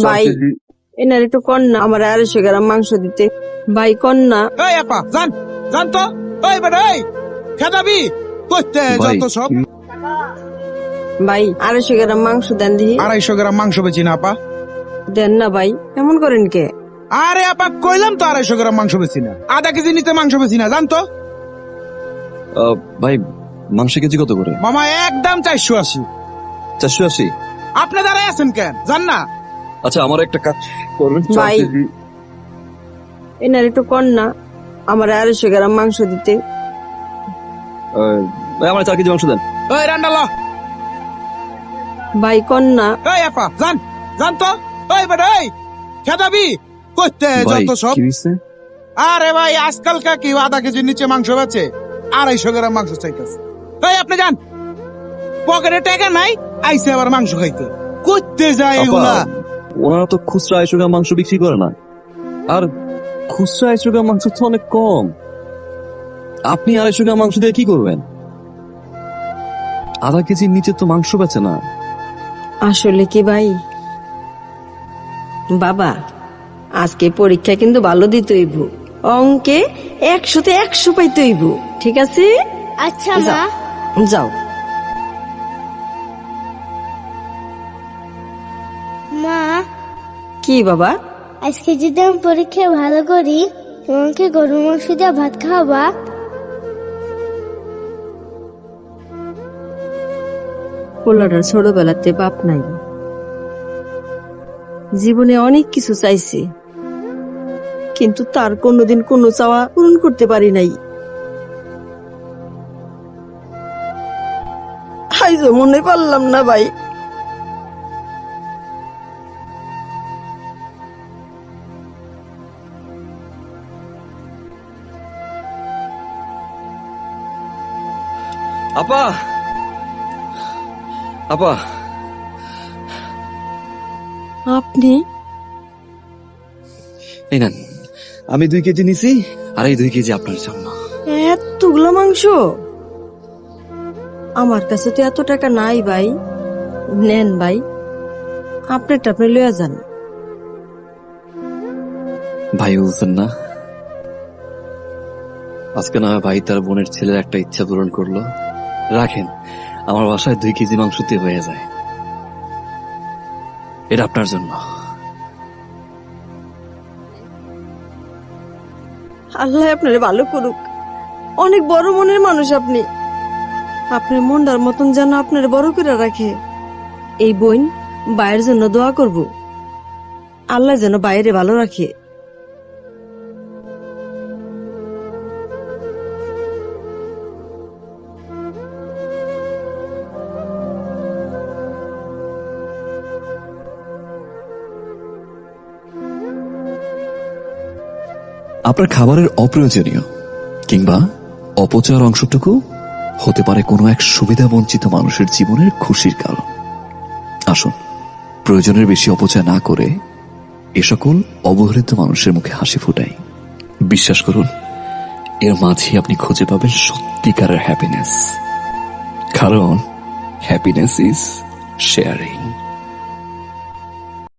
ভাই এনার একটু কন্যা আমার 250 গ্রাম মাংস দিতে। ভাই কন্যা। এই আপা জান জান তো এই বেটা এই খেদাবি করতে ভাই, যত সব ভাই 250 গ্রাম মাংস দেন দিহি। 250 গ্রাম মাংস বেচি না আপা। দেন না ভাই, এমন করেন কে? আরে আপা কইলাম তো 250 গ্রাম মাংস বেচি না, আধা কেজি নিতে মাংস বেচি না জান তো। ভাই মাংস কেজি কত করে? মামা একদম 480। 480? আপনি দাঁড়ায় আছেন কেন জান না? আচ্ছা আমার একটা কাজ করবেন। ভাই এনার একটু কন্যা আমার 250 গ্রাম মাংস দিতে। ভাই আমার 4 কেজি মাংস দেন। এই রান্ডালা ভাই কন্যা। এই আপা জান জান তো এই বেটা এই খেদাবি করতে ভাই যত সব। কি হইছে? আরে ভাই আজকাল কি আধা কেজির নিচে মাংস বেচে? 250 গ্রাম মাংস চাইতেছে। এই আপনি যান, পকেটে টাকা নাই আইসে আবার মাংস খাইতে করতে যায় এগুলা। আপা, ওনারা তো খুচরা 250 গ্রাম মাংস বিক্রি করে না, আর খুচরা 250 গ্রাম মাংস তো অনেক কম। আপনি 250 গ্রাম মাংস দিয়ে কি করবেন? আধা কেজির নিচে তো মাংস বেচে না। আসলে কি ভাই, বাবা আজকে পরীক্ষা কিন্তু ভালো দিতে হইব, অঙ্কে 100-তে 100 পাইতে হইব, ঠিক আছে? আচ্ছা মা। যাও যাও। মা কি বাবা? আজকে যদি আমি পরীক্ষায় ভালো করি তোমাকে গরুর মাংস দিয়ে ভাত খাওয়াবা? পোলাটার ছোটবেলাতে বাপ নাই, জীবনে অনেক কিছু চাইছে, কিন্তু তার কোনোদিন কোনো চাওয়া পূরণ করতে পারি নাই। আইজো মনে পারলাম না ভাই। আপা, আপা আপনি? এই নেন, আমি 2 কেজি নিছি, আর এই 2 কেজি আপনার জন্য। এতগুলো মাংস? আমার কাছে তো এত টাকা নাই ভাই। নেন ভাই, আপনারটা আপনি লইয়া যান। ভাই বলছেন না, আজকে না হয় ভাই তার বোনের ছেলের একটা ইচ্ছা পূরণ করলো। রাখেন, আমার বাসায় 2 কেজি মাংস দিয়ে হয়ে যায়। এটা আপনার জন্য। আল্লাহ আপনারে ভালো করুক, অনেক বড় মনের মানুষ আপনি। আপনার মনটার মতন যেন আপনার বড় করে রাখে। এই বোন বাইরের জন্য দোয়া করব, আল্লাহ যেন বাইরে ভালো রাখে। আপনার খাবারের অপ্রয়োজনীয় কিংবা অপচয়ের অংশটুকু হতে পারে কোনো এক সুবিধা বঞ্চিত মানুষের জীবনের খুশির কারণ। আসুন, প্রয়োজনের বেশি অপচয় না করে এ সকল অবহেলিত মানুষের মুখে হাসি ফুটাই। বিশ্বাস করুন, এর মাঝে আপনি খুঁজে পাবেন সত্যিকারের হ্যাপিনেস, কারণ হ্যাপিনেস ইজ শেয়ারিং।